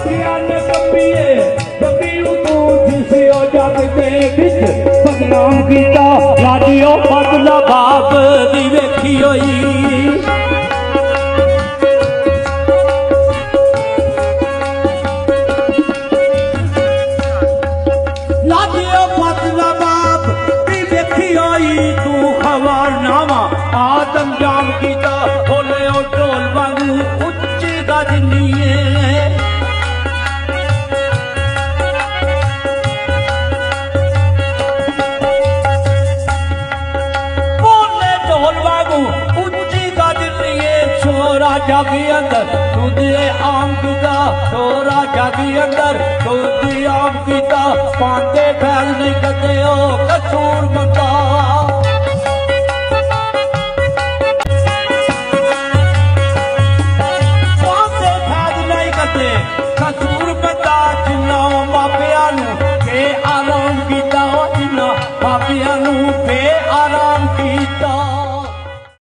ज्ञान कमीए कमी तू जिसियो जग दे विच बदनाम कीता लाडियो बदला बाप दी वेखी होई लाडियो बदला बाप दी वेखी होई तू खबर नामा आदम जाम कीता बोले ओ ढोल वांगू उच्ची गजनीए जागी अंदर तुझे आम कीता छोरा जागी अंदर तुझे आम कीता पांदे फैल नहीं करते हो कसूर मंदा पांदे फैल नहीं करते कसूर